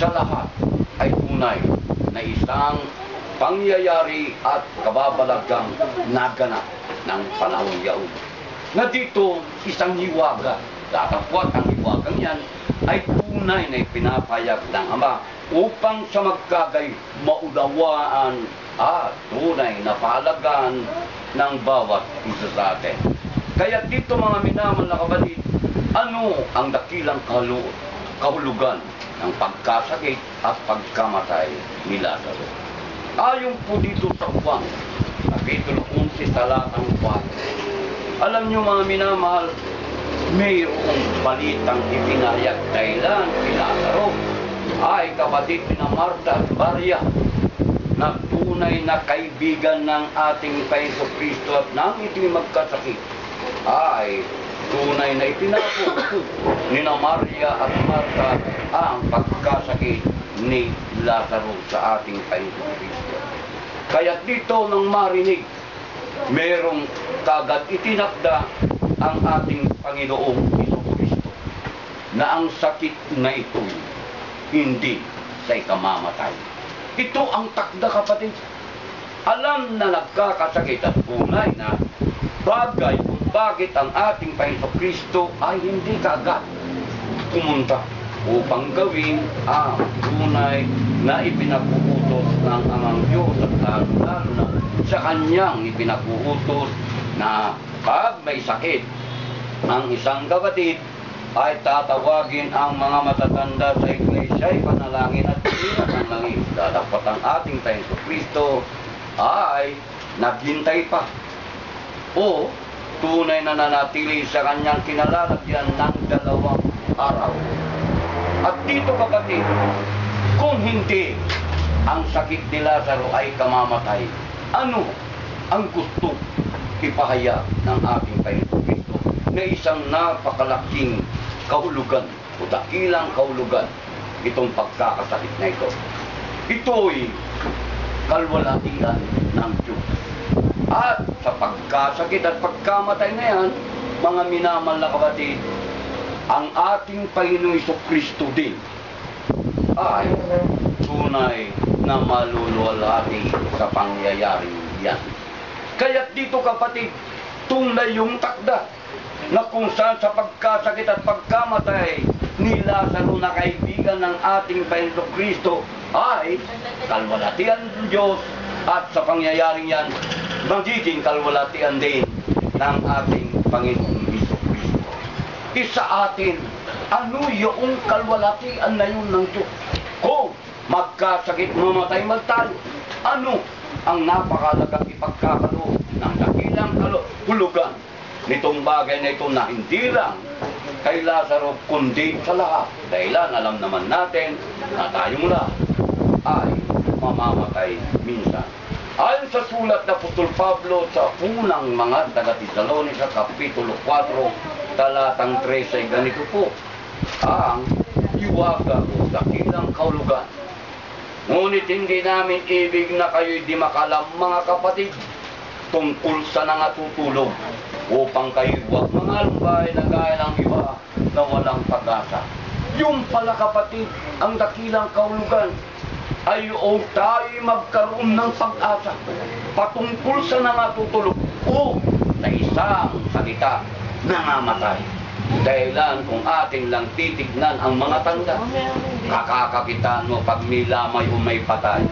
sa lahat ay tunay na isang pangyayari at kababalagang naganap ng panahon yaon. Na dito, isang hiwaga, datapwat ang hiwagang yan, ay tunay na ipinapayag ng Ama upang sa magkagay maunawaan at tunay na pahalagan ng bawat isa sa atin. Kaya dito mga minamahal na kapatid, ano ang dakilang kahulugan ng pagkasakit at pagkamatay ni Lazaro? Ayon po dito sa Juan, Kapitulo 11, talatang 4. Alam nyo mga minamahal, mayroong balitang ipinahayag dahilan si Lazaro ay kapatid na Marta at Maria na tunay na kaibigan ng ating Panginoon Kristo at nang ito'y magkasakit ay tunay na ipinapuso ni na Maria at Marta ang pagkasakit ni Lazaro sa ating Panginoon Kristo. Kaya dito nang marinig, merong kagad itinakda ang ating Panginoong Kristo na ang sakit na ito hindi sa ikamamatay. Ito ang takda kapatid. Alam na nagkakasakit at tunay na bagay kung bakit ang ating Panginoong Kristo ay hindi kaagad pumunta upang gawin ang tunay na ipinapuutos ng Amang Diyos at lalo na sa kanyang ipinapuutos na pag may sakit ang isang kapatid ay tatawagin ang mga matatanda sa iglesia, ipanalangin at ilan ang langis. Dapat ang ating Panginoong Kristo ay naghintay pa o tunay na nanatili sa kanyang kinalalagyan ng 2 araw. At dito kapatid, kung hindi ang sakit ni Lazaro ay kamamatay, ano ang gusto ipahayag ng ating Panginoon Kristo na isang napakalaking kahulugan o dakilang kahulugan itong pagkakasakit na ito? Ito'y kalwalhatian ng Diyos. At sa pagkasakit at pagkamatay na yan, mga minamahal na kapatid, ang ating Panginoong Kristo din ay tunay na maluluwalhati sa pangyayaring yan. Kaya dito kapatid, tunay yung takda na kung saan sa pagkasakit at pagkamatay ni Lazaro na kaibigan ng ating Panginoong Kristo ay kalwalhatian ng Diyos at sa pangyayaring yan, magiging kalwalhatian din ng ating Panginoong Kristo. Isa atin, ano yung kalwalhatian na yun ng Diyos? Kung magkasakit mamatay magtayo, ano ang napakalagang ipagkakaloob ng dakilang hulugan nitong bagay na ito na hindi lang kay Lazaro kundi sa lahat? Dahilan alam naman natin na tayong lahat ay mamamatay minsan. Ayon sa sulat na Apostol Pablo sa unang mga taga-Tesalonica, Kapitulo 4, talatang 13, ganito po ang hiwaga o dakilang kahulugan. Ngunit hindi namin ibig na kayo'y di makalam, mga kapatid, tungkol sa nangatutulog, upang kayo huwag mga lumbay na gaya ng iba na walang pag-asa. Yung pala kapatid, ang dakilang kahulugan ay yung tayo magkaroon ng pag-asa patungkol sa nangatutulog o na isang salita nangamatay. Dahilan kung ating lang titignan ang mga tanda, kakakakitaan mo pag may lamay o may patay.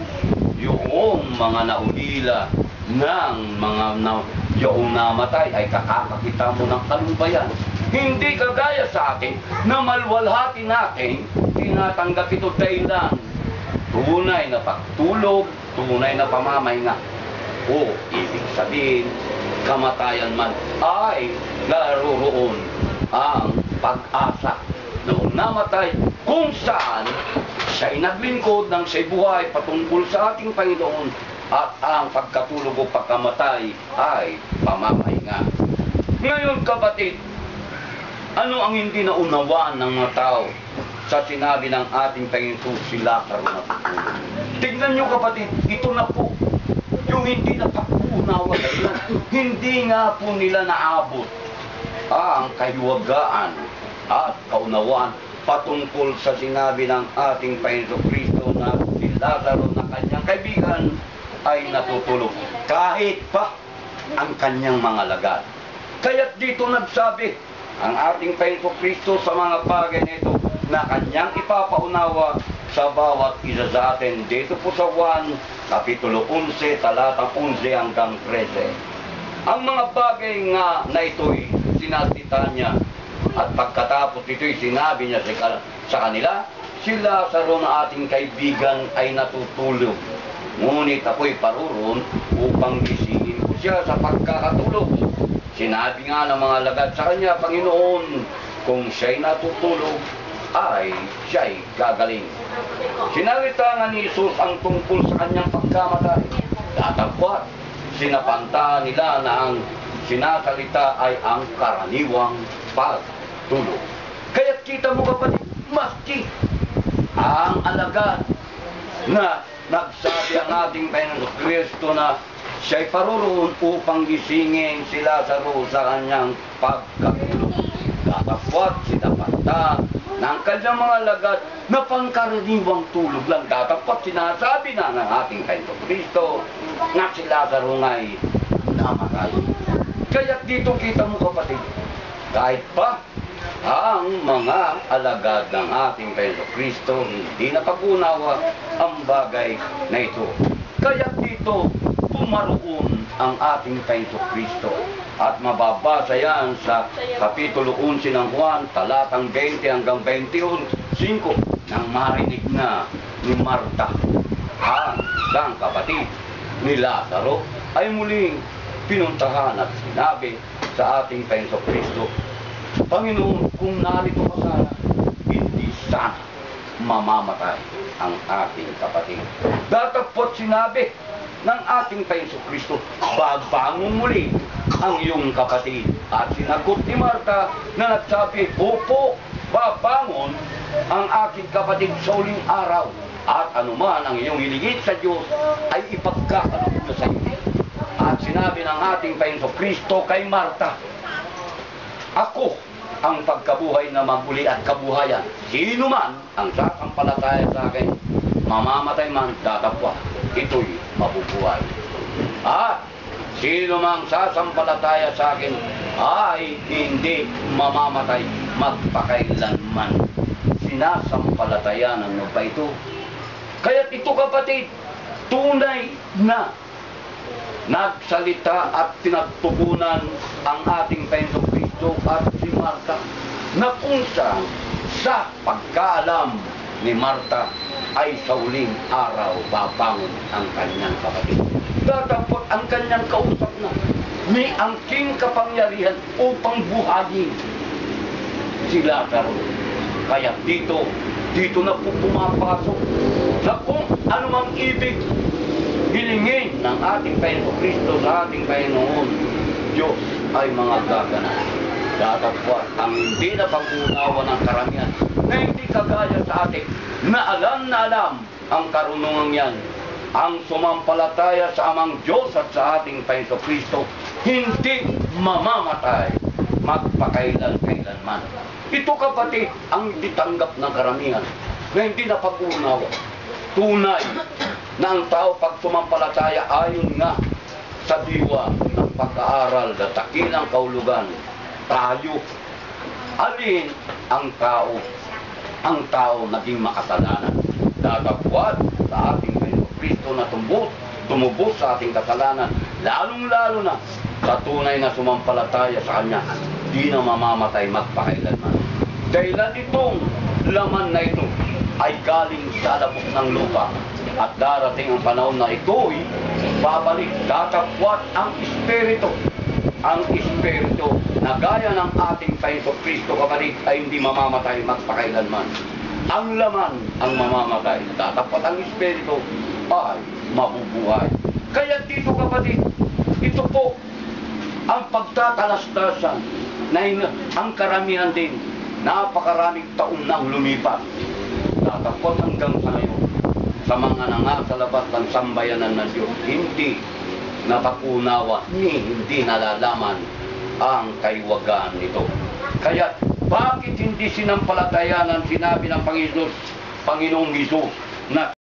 Yung mga naulila ng mga yung namatay ay kakakakita mo ng kalumbayan. Hindi kagaya sa atin na malwalhati natin, tinatanggap ito dahilan tunay na pagtulog, tunay na pamamahinga. O ibig sabihin, kamatayan man ay naroon ang pag-asa noong namatay kung saan siya'y naglingkod ng siya'y buhay patungkol sa ating Panginoon at ang pagkatulog o pagkamatay ay pamamahinga. Ngayon kapatid, ano ang hindi naunawaan ng mga tao sa sinabi ng ating Panginoon si Lazaro na tutulog? Tignan nyo kapatid, ito na po yung hindi napag-uunawa nila. Hindi nga po nila naabot ang kahiwagaan at kaunawaan patungkol sa sinabi ng ating Panginoong Kristo na si Lazaro na kanyang kaibigan ay natutulog kahit pa ang kanyang mga lagad. Kaya't dito nagsabi ang ating Panginoong Kristo sa mga bagay nito na kanyang ipapaunawa sa bawat isa sa atin. Dito po sa Juan, Kapitulo 11, talatang 11 hanggang 13. Ang mga bagay nga na ito'y sinasita niya at pagkatapos ito'y sinabi niya sa kanila, si Lazaro na ating kaibigan ay natutulog. Ngunit ako'y paruron upang gisingin ko siya sa pagkakatulog. Sinabi nga ng mga lagad sa kanya, Panginoon, kung siya'y natutulog, ay siya'y gagaling. Sinalita nga ni Jesus ang tungkol sa kanyang pagkamatay. Datapwat, sinapanta nila na ang sinasalita ay ang karaniwang pagtulog. Kaya't kita mo kapatid, maski ang alagad na nagsabi ang ating Panginoon Kristo na siya'y paroroon upang gisingin si Lazaro sa kanyang pagkatulog. Datapwat, sinapanta ng kanyang mga lagad na pangkaraniwang tulog lang. Datapwat, sinasabi na ng ating Panginoon Kristo na si Lazaro nga'y namatay. Kaya dito kita mo kapatid, kahit pa ang mga alagad ng ating Panginoon Kristo hindi napag-unawa ang bagay na ito. Kaya dito pumaroon ang ating Panginoon Kristo. At mababasa yan sa Kapitulo 11 ng Juan, talatang 20 hanggang 25, nang marinig na ni Marta ang isang kapatid ni Lazaro ay muling pinuntahan at sinabi sa ating Panginoon Kristo, Panginoon, kung narito ka sana, hindi sana mamamatay ang ating kapatid. Datapwat sinabi ng ating Panginoon Kristo, babangon muli ang iyong kapatid. At sinagot ni Marta na nagsabi, opo, babangon ang aking kapatid sa uling araw. At anuman ang iyong hilingin sa Diyos ay ipagkakaloob na sa iyo. At sinabi ng ating Panginoon Kristo kay Marta, ako ang pagkabuhay na maguli at kabuhayan. Sino man ang sasampalataya sa akin, mamamatay man, datapwat, ito'y mabubuhay. At sino mang sasampalataya sa akin ay hindi mamamatay magpakailanman. Sinasampalatayanan mo ba ito? Kaya't ito kapatid, tunay na nagsalita at pinagtugunan ang ating Panginoong Kristo at si Marta na kung saan sa pagkaalam ni Marta ay sa huling araw babangon ang kanyang kapatid. Datapot ang kanyang kausap na may angking kapangyarihan upang buhayin si Lazaro. Kaya dito na po pumapasok na kung anumang ibig hilingin ng ating Panginoon Kristo sa ating Panginoon Diyos ay mga gaganap. Datapwat ang hindi na pag-unawa ng karamihan na hindi kagaya sa atin na alam ang karunungan yan. Ang sumampalataya sa amang Diyos at sa ating Panginoon Kristo hindi mamamatay magpakailan-kailanman. Ito kapatid ang ditanggap ng karamihan na hindi na pag-unawa. Tunay na ang tao pag sumampalataya ayon nga sa diwa ng pag-aaral na takilang kahulugan, tayo, alin ang tao? Ang tao naging makasalanan. Datapwat sa ating Panginoon Kristo na tumubos sa ating kasalanan, lalong-lalo na sa tunay na sumampalataya sa Kanya, di na mamamatay magpakailanman. Dahilan itong laman na ito ay galing sa labok ng lupa at darating ang panahon na ito'y babalik. Datapwat ang Espiritu. Ang Espiritu na gaya ng ating Panginoon Kristo kapatid ay hindi mamamatay magpakailanman. Ang laman ang mamamatay. Datapwat ang Espiritu ay mabubuhay. Kaya dito kapatid, ito po ang pagtatalastasan na ang karamihan din, napakaraming taon nang lumipas. Datapwat hanggang sa ngayon, sa mga nasa labas ng sambayanan ng Diyos, hindi napakunawa ni hindi nalalaman ang kaiwagaan nito. Kaya Bakit hindi sinampalatayan ang sinabi ng Panginoong Hesus na